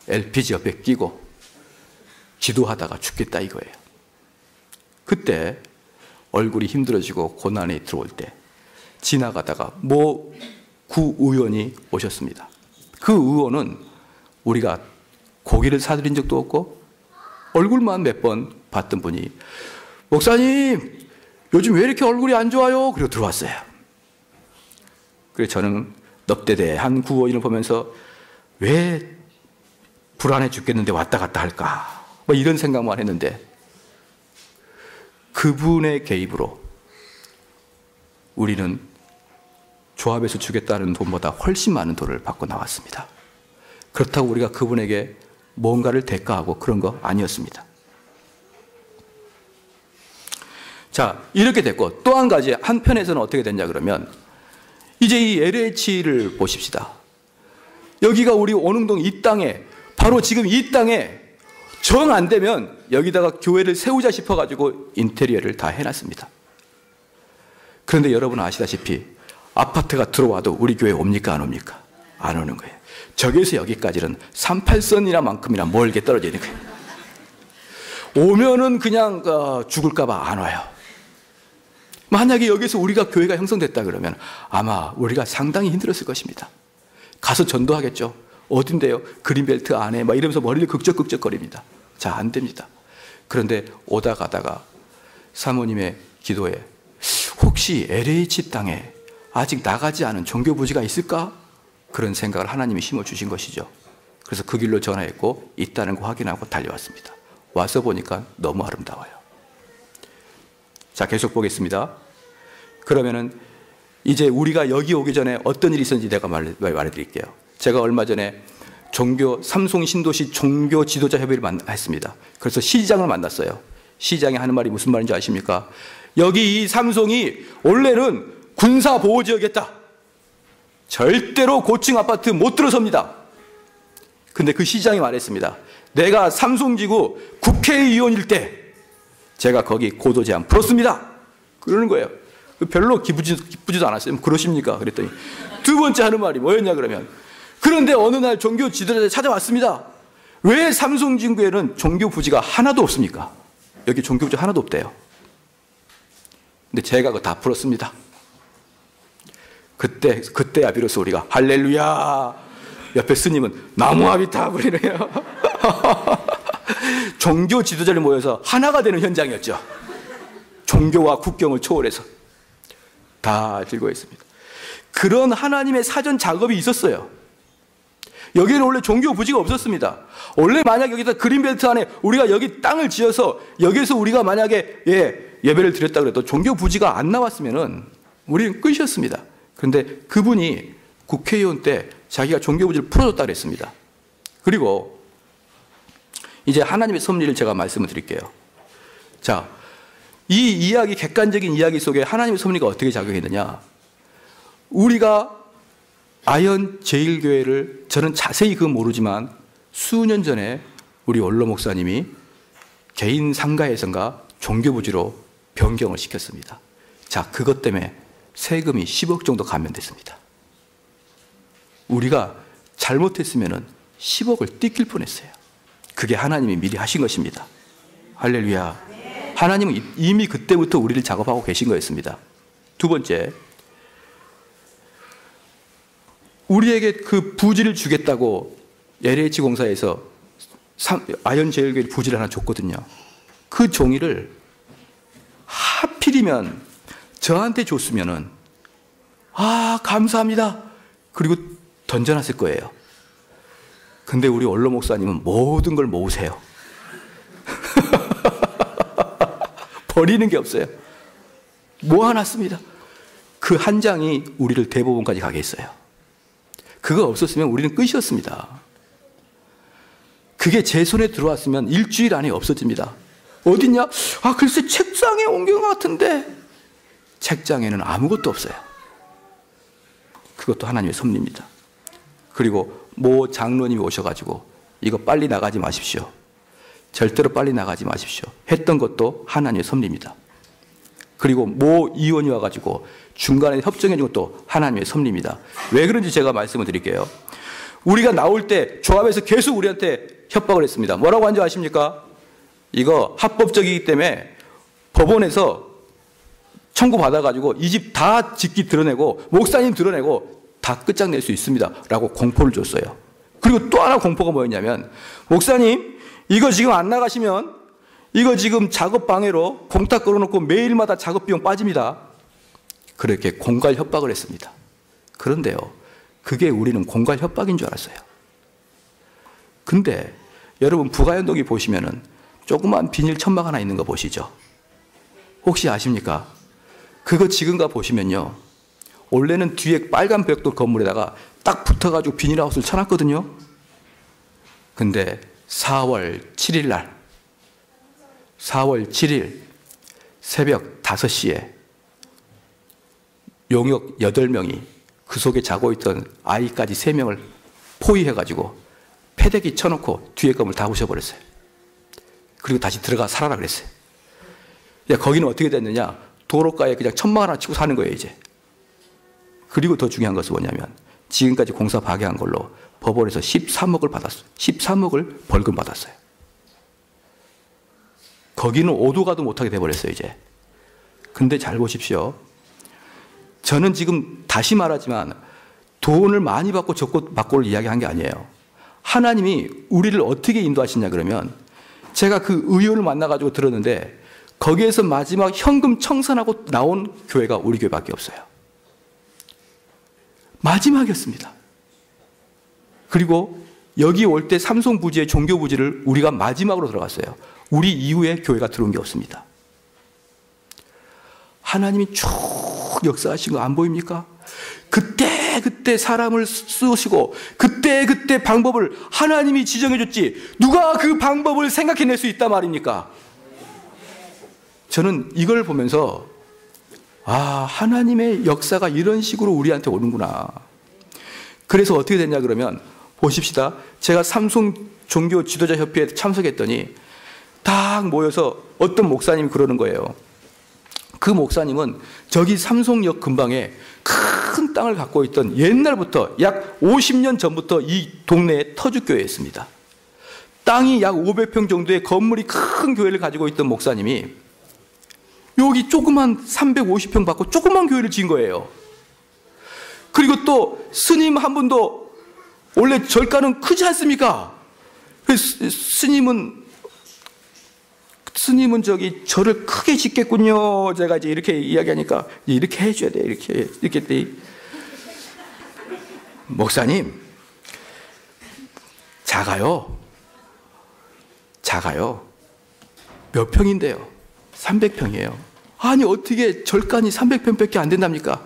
LPG 옆에 끼고 기도하다가 죽겠다 이거예요. 그때 얼굴이 힘들어지고 고난이 들어올 때 지나가다가 모 구의원이 오셨습니다. 그 의원은 우리가 고기를 사드린 적도 없고 얼굴만 몇 번 봤던 분이 목사님 요즘 왜 이렇게 얼굴이 안 좋아요? 그리고 들어왔어요. 그래서 저는 넙대대한 구의원을 보면서 왜 불안해 죽겠는데 왔다 갔다 할까? 뭐 이런 생각만 했는데 그분의 개입으로 우리는 조합에서 주겠다는 돈보다 훨씬 많은 돈을 받고 나왔습니다. 그렇다고 우리가 그분에게 뭔가를 대가하고 그런 거 아니었습니다. 자, 이렇게 됐고 또 한 가지 한편에서는 어떻게 됐냐 그러면 이제 이 LH를 보십시다. 여기가 우리 원흥동 이 땅에 바로 지금 이 땅에 정 안 되면 여기다가 교회를 세우자 싶어가지고 인테리어를 다 해놨습니다. 그런데 여러분 아시다시피 아파트가 들어와도 우리 교회 옵니까 안 옵니까? 안 오는 거예요. 저기에서 여기까지는 38선이나 만큼이나 멀게 떨어져 있는 거예요. 오면은 그냥 죽을까봐 안 와요. 만약에 여기서 우리가 교회가 형성됐다 그러면 아마 우리가 상당히 힘들었을 것입니다. 가서 전도하겠죠. 어딘데요? 그린벨트 안에 막 이러면서 머리를 극적극적거립니다. 자, 안 됩니다. 그런데 오다 가다가 사모님의 기도에 혹시 LH 땅에 아직 나가지 않은 종교 부지가 있을까? 그런 생각을 하나님이 심어주신 것이죠. 그래서 그 길로 전화했고 있다는 거 확인하고 달려왔습니다. 와서 보니까 너무 아름다워요. 자, 계속 보겠습니다. 그러면은 이제 우리가 여기 오기 전에 어떤 일이 있었는지 내가 말해드릴게요. 제가 얼마 전에 삼송 신도시 종교 지도자 협의를 했습니다. 그래서 시장을 만났어요. 시장이 하는 말이 무슨 말인지 아십니까? 여기 이 삼송이 원래는 군사보호지역이었다. 절대로 고층 아파트 못 들어섭니다. 근데 그 시장이 말했습니다. 내가 삼송지구 국회의원일 때 제가 거기 고도 제한 풀었습니다. 그러는 거예요. 별로 기쁘지도 않았어요. 그러십니까? 그랬더니 두 번째 하는 말이 뭐였냐 그러면 그런데 어느 날 종교 지도자들이 찾아왔습니다. 왜 삼송지구에는 종교 부지가 하나도 없습니까? 여기 종교 부지 하나도 없대요. 근데 제가 그거 다 풀었습니다. 그때야 비로소 우리가 할렐루야. 옆에 스님은 나무아비타 그러네요. 종교 지도자를 모여서 하나가 되는 현장이었죠. 종교와 국경을 초월해서 다 즐거워했습니다. 그런 하나님의 사전 작업이 있었어요. 여기는 원래 종교 부지가 없었습니다. 원래 만약 여기다 그린벨트 안에 우리가 여기 땅을 지어서 여기서 우리가 만약에 예배를 드렸다 그래도 종교 부지가 안 나왔으면은 우리는 끝이었습니다. 그런데 그분이 국회의원 때 자기가 종교 부지를 풀어줬다 그랬습니다. 그리고 이제 하나님의 섭리를 제가 말씀을 드릴게요. 자, 이 이야기, 객관적인 이야기 속에 하나님의 섭리가 어떻게 작용했느냐. 우리가 아현 제일교회를 저는 자세히 그건 모르지만 수년 전에 우리 원로 목사님이 개인 상가에선가 종교부지로 변경을 시켰습니다. 자, 그것 때문에 세금이 10억 정도 감면됐습니다. 우리가 잘못했으면 10억을 뜯길 뻔했어요. 그게 하나님이 미리 하신 것입니다. 할렐루야. 하나님은 이미 그때부터 우리를 작업하고 계신 거였습니다. 두 번째, 우리에게 그 부지를 주겠다고 LH 공사에서 아현제일교회 부지를 하나 줬거든요. 그 종이를 하필이면 저한테 줬으면은 감사합니다. 그리고 던져놨을 거예요. 근데 우리 원로 목사님은 모든 걸 모으세요. 버리는 게 없어요. 모아놨습니다. 그 한 장이 우리를 대법원까지 가게 했어요. 그 그거 없었으면 우리는 끝이었습니다. 그게 제 손에 들어왔으면 일주일 안에 없어집니다. 어딨냐? 아, 글쎄 책상에 옮긴 것 같은데 책장에는 아무것도 없어요. 그것도 하나님의 섭리입니다. 그리고 모 장로님이 오셔가지고 이거 빨리 나가지 마십시오. 절대로 빨리 나가지 마십시오. 했던 것도 하나님의 섭리입니다. 그리고 모 의원이 와가지고 중간에 협정해 준 것도 하나님의 섭리입니다. 왜 그런지 제가 말씀을 드릴게요. 우리가 나올 때 조합에서 계속 우리한테 협박을 했습니다. 뭐라고 한지 아십니까? 이거 합법적이기 때문에 법원에서 청구받아가지고 이 집 다 직기 드러내고 목사님 드러내고 다 끝장낼 수 있습니다 라고 공포를 줬어요. 그리고 또 하나 공포가 뭐였냐면, 목사님 이거 지금 안 나가시면 이거 지금 작업 방해로 공탁 걸어놓고 매일마다 작업 비용 빠집니다. 그렇게 공갈 협박을 했습니다. 그런데요, 그게 우리는 공갈 협박인 줄 알았어요. 근데 여러분 부가연동이 보시면은 조그만 비닐 천막 하나 있는 거 보시죠? 혹시 아십니까? 그거 지금 가 보시면요, 원래는 뒤에 빨간 벽돌 건물에다가 딱 붙어가지고 비닐하우스를 쳐놨거든요. 근데 4월 7일 날, 4월 7일 새벽 5시에 용역 8명이 그 속에 자고 있던 아이까지 3명을 포위해가지고 패대기 쳐놓고 뒤에 건물 다 부셔버렸어요. 그리고 다시 들어가 살아라 그랬어요. 야, 거기는 어떻게 됐느냐? 도로가에 그냥 천막 하나 치고 사는 거예요, 이제. 그리고 더 중요한 것은 뭐냐면, 지금까지 공사 파괴한 걸로 법원에서 13억을 받았어요. 13억을 벌금 받았어요. 거기는 오도 가도 못하게 돼버렸어요, 이제. 근데 잘 보십시오. 저는 지금 다시 말하지만 돈을 많이 받고 적고 받고를 이야기한 게 아니에요. 하나님이 우리를 어떻게 인도하시냐 그러면, 제가 그 의원을 만나가지고 들었는데 거기에서 마지막 현금 청산하고 나온 교회가 우리 교회밖에 없어요. 마지막이었습니다. 그리고 여기 올 때 삼성 부지의 종교 부지를 우리가 마지막으로 들어갔어요. 우리 이후에 교회가 들어온 게 없습니다. 하나님이 쭉 역사하신 거 안 보입니까? 그때 사람을 쓰시고 그때 방법을 하나님이 지정해 줬지 누가 그 방법을 생각해낼 수 있단 말입니까? 저는 이걸 보면서 하나님의 역사가 이런 식으로 우리한테 오는구나. 그래서 어떻게 됐냐 그러면 보십시다. 제가 삼성 종교 지도자 협회에 참석했더니 딱 모여서 어떤 목사님이 그러는 거예요. 그 목사님은 저기 삼성역 근방에 큰 땅을 갖고 있던, 옛날부터 약 50년 전부터 이 동네에 터줏교회였습니다. 땅이 약 500평 정도의 건물이 큰 교회를 가지고 있던 목사님이 여기 조그만 350평 받고 조그만 교회를 지은 거예요. 그리고 또 스님 한 분도, 원래 절가는 크지 않습니까? 스님은 저기 절을 크게 짓겠군요. 제가 이제 이렇게 이야기하니까 이렇게 해줘야 돼. 이렇게 돼. 목사님, 작아요. 몇 평인데요? 300평이에요. 아니 어떻게 절간이 300평밖에 안 된답니까?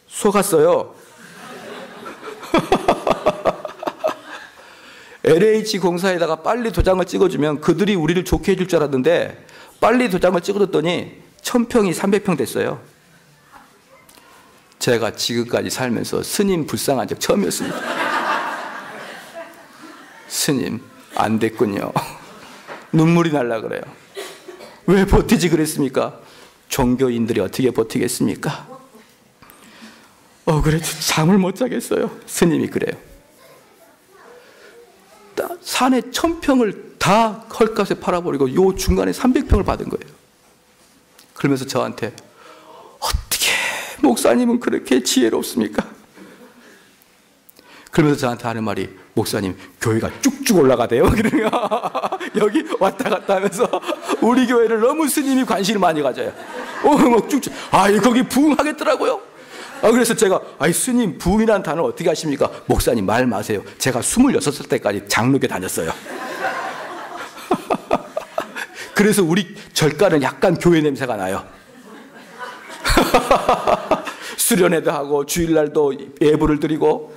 속았어요. LH 공사에다가 빨리 도장을 찍어주면 그들이 우리를 좋게 해줄 줄 알았는데 빨리 도장을 찍어줬더니 1000평이 300평 됐어요. 제가 지금까지 살면서 스님 불쌍한 적 처음이었습니다. 스님 안 됐군요. 눈물이 날라 그래요. 왜 버티지 그랬습니까? 종교인들이 어떻게 버티겠습니까? 그래도 잠을 못 자겠어요. 스님이 그래요. 산에 1000평을 다 헐값에 팔아버리고 요 중간에 300평을 받은 거예요. 그러면서 저한테 어떻게 목사님은 그렇게 지혜롭습니까? 그러면서 저한테 하는 말이, 목사님 교회가 쭉쭉 올라가대요. 여기 왔다 갔다 하면서 우리 교회를 너무 스님이 관심을 많이 가져요. 막 쭉쭉. 거기 부흥하겠더라고요. 그래서 제가 스님 부흥이라는 단어 어떻게 하십니까? 목사님 말 마세요. 제가 26살 때까지 장로교 다녔어요. 그래서 우리 절가는 약간 교회 냄새가 나요. 수련회도 하고 주일날도 예불을 드리고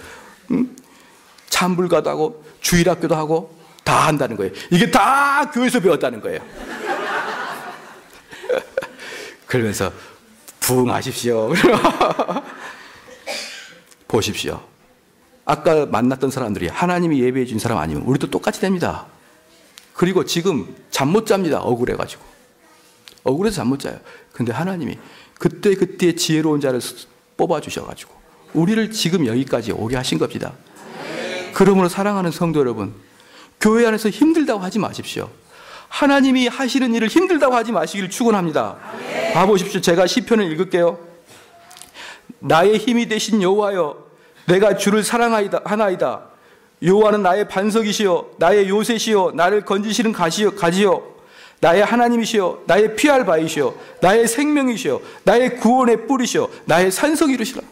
산불가도 하고 주일학교도 하고 다 한다는 거예요. 이게 다 교회에서 배웠다는 거예요. 그러면서 부응하십시오. 보십시오. 아까 만났던 사람들이 하나님이 예배해 준 사람 아니면 우리도 똑같이 됩니다. 그리고 지금 잠 못 잡니다. 억울해가지고. 억울해서 잠 못 자요. 근데 하나님이 그때그때 지혜로운 자를 뽑아주셔가지고 우리를 지금 여기까지 오게 하신 겁니다. 그러므로 사랑하는 성도 여러분, 교회 안에서 힘들다고 하지 마십시오. 하나님이 하시는 일을 힘들다고 하지 마시기를 축원합니다. 봐보십시오. 제가 시편을 읽을게요. 나의 힘이 되신 여호와여, 내가 주를 사랑하나이다. 여호와는 나의 반석이시여, 나의 요새시여, 나를 건지시는 가지요. 나의 하나님이시여, 나의 피할 바이시여, 나의 생명이시여, 나의 구원의 뿌리시여, 나의 산성이 이루시라.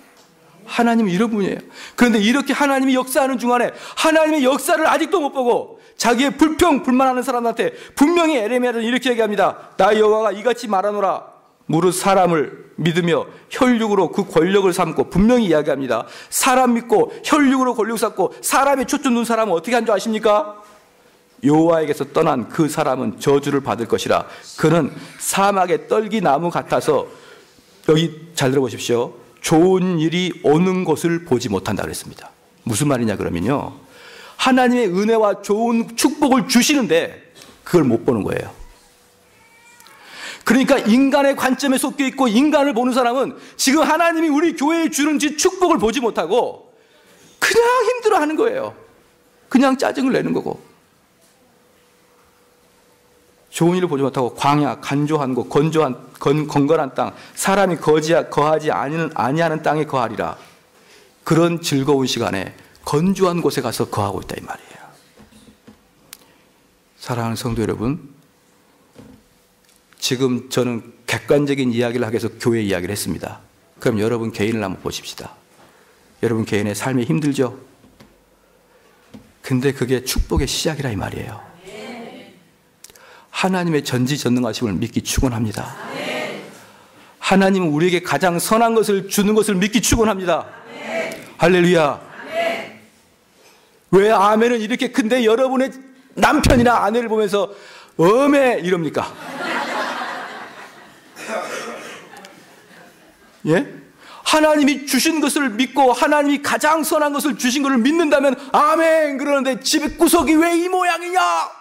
하나님은 이런 분이에요. 그런데 이렇게 하나님이 역사하는 중간에 하나님의 역사를 아직도 못 보고 자기의 불평불만하는 사람한테 분명히 에레미야는 이렇게 얘기합니다. 나 여호와가 이같이 말하노라. 무릇 사람을 믿으며 혈육으로 그 권력을 삼고, 분명히 이야기합니다. 사람 믿고 혈육으로 권력을 삼고 사람의 초점 둔 사람은 어떻게 한 줄 아십니까? 여호와에게서 떠난 그 사람은 저주를 받을 것이라. 그는 사막의 떨기나무 같아서, 여기 잘 들어보십시오. 좋은 일이 오는 것을 보지 못한다 그랬습니다. 무슨 말이냐 그러면요, 하나님의 은혜와 좋은 축복을 주시는데 그걸 못 보는 거예요. 그러니까 인간의 관점에 섞여 있고 인간을 보는 사람은 지금 하나님이 우리 교회에 주는 축복을 보지 못하고 그냥 힘들어하는 거예요. 그냥 짜증을 내는 거고. 좋은 일을 보지 못하고 광야, 간조한 곳, 건건한 땅, 사람이 거하지 아니하는 땅에 거하리라. 그런 즐거운 시간에 건조한 곳에 가서 거하고 있다 이 말이에요. 사랑하는 성도 여러분, 지금 저는 객관적인 이야기를 하기 위해서 교회 이야기를 했습니다. 그럼 여러분 개인을 한번 보십시다. 여러분 개인의 삶이 힘들죠? 근데 그게 축복의 시작이라 이 말이에요. 하나님의 전지전능하심을 믿기 축원합니다. 하나님은 우리에게 가장 선한 것을 주는 것을 믿기 축원합니다. 할렐루야. 왜 아멘은 이렇게 큰데 여러분의 남편이나 아내를 보면서 어메 이럽니까? 예? 하나님이 주신 것을 믿고 하나님이 가장 선한 것을 주신 것을 믿는다면 아멘 그러는데 집 구석이 왜 이 모양이냐?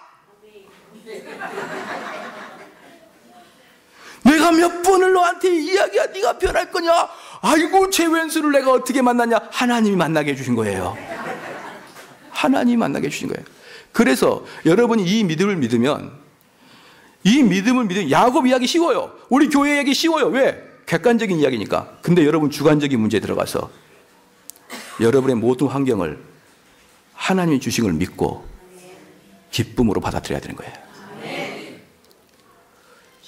내가 몇 번을 너한테 이야기야, 네가 변할 거냐? 아이고 제 왼수를 내가 어떻게 만났냐? 하나님이 만나게 해주신 거예요. 하나님이 만나게 해주신 거예요. 그래서 여러분이 이 믿음을 믿으면, 야곱 이야기 쉬워요. 우리 교회 이야기 쉬워요. 왜? 객관적인 이야기니까. 근데 여러분 주관적인 문제에 들어가서 여러분의 모든 환경을 하나님이 주신 걸 믿고 기쁨으로 받아들여야 되는 거예요.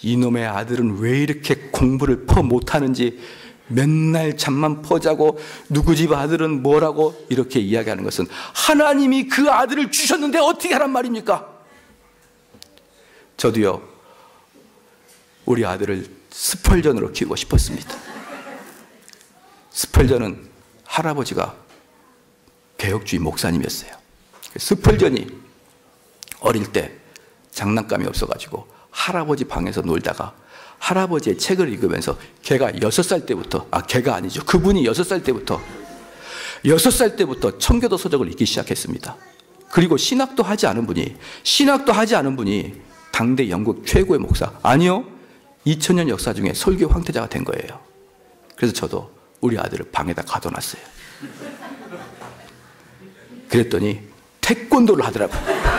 이놈의 아들은 왜 이렇게 공부를 퍼 못하는지, 맨날 잠만 퍼자고 누구 집 아들은 뭐라고 이렇게 이야기하는 것은 하나님이 그 아들을 주셨는데 어떻게 하란 말입니까? 저도요, 우리 아들을 스펄전으로 키우고 싶었습니다. 스펄전은 할아버지가 개혁주의 목사님이었어요. 스펄전이 어릴 때 장난감이 없어가지고 할아버지 방에서 놀다가 할아버지의 책을 읽으면서 걔가 6살 때부터, 걔가 아니죠, 그분이 6살 때부터 청교도 서적을 읽기 시작했습니다. 그리고 신학도 하지 않은 분이 당대 영국 최고의 목사, 아니요, 2000년 역사 중에 설교 황태자가 된 거예요. 그래서 저도 우리 아들을 방에다 가둬놨어요. 그랬더니 태권도를 하더라고요.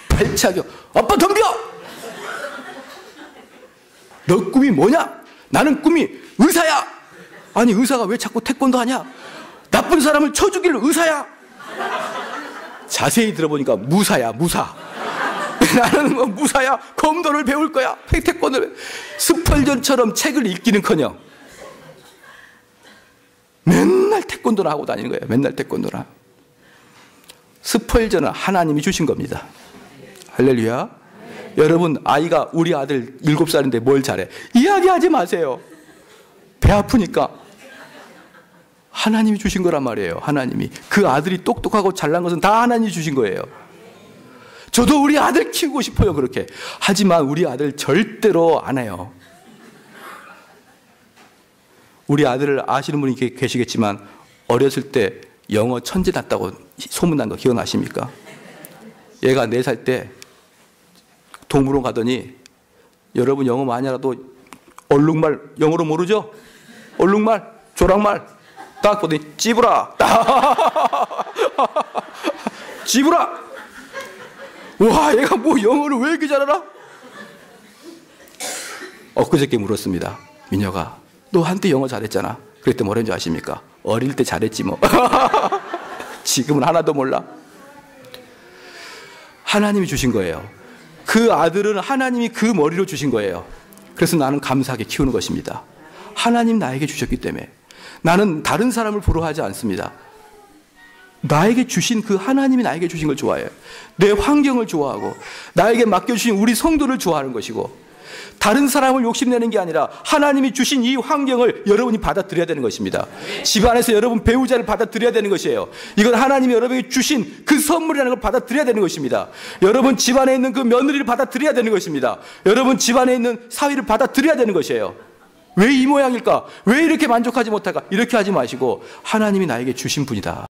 발차기. 아빠 덤벼! 너 꿈이 뭐냐? 나는 꿈이 의사야. 아니 의사가 왜 자꾸 태권도 하냐? 나쁜 사람을 쳐 죽일 의사야. 자세히 들어보니까 무사야, 무사. 나는 뭐 무사야, 검도를 배울 거야, 태권도를. 스펄전처럼 책을 읽기는커녕 맨날 태권도를 하고 다니는 거예요. 맨날 태권도를. 스펄전은 하나님이 주신 겁니다. 할렐루야. 여러분, 우리 아들 7살인데 뭘 잘해? 이야기하지 마세요. 배 아프니까. 하나님이 주신 거란 말이에요. 하나님이. 그 아들이 똑똑하고 잘난 것은 다 하나님이 주신 거예요. 저도 우리 아들 키우고 싶어요, 그렇게. 하지만 우리 아들 절대로 안 해요. 우리 아들을 아시는 분이 계시겠지만 어렸을 때 영어 천재 났다고 소문난 거 기억나십니까? 얘가 4살 때 동물원 가더니, 여러분 영어 많이 알아도 얼룩말 영어로 모르죠? 얼룩말, 조랑말 딱 보더니 찌브라 찌브라. 와, 얘가 뭐 영어를 왜 이렇게 잘 알아? 엊그저께 물었습니다. 민혁아, 너 한때 영어 잘했잖아. 그랬더니 뭐라는 줄 아십니까? 어릴 때 잘했지 뭐. 지금은 하나도 몰라. 하나님이 주신 거예요. 그 아들은 하나님이 그 머리로 주신 거예요. 그래서 나는 감사하게 키우는 것입니다. 하나님 나에게 주셨기 때문에 나는 다른 사람을 부러워하지 않습니다. 나에게 주신 그 하나님이 나에게 주신 걸 좋아해요. 내 환경을 좋아하고 나에게 맡겨주신 우리 성도를 좋아하는 것이고, 다른 사람을 욕심내는 게 아니라 하나님이 주신 이 환경을 여러분이 받아들여야 되는 것입니다. 집안에서 여러분 배우자를 받아들여야 되는 것이에요. 이건 하나님이 여러분에게 주신 그 선물이라는 걸 받아들여야 되는 것입니다. 여러분 집안에 있는 그 며느리를 받아들여야 되는 것입니다. 여러분 집안에 있는 사위를 받아들여야 되는 것이에요. 왜 이 모양일까? 왜 이렇게 만족하지 못할까? 이렇게 하지 마시고 하나님이 나에게 주신 분이다.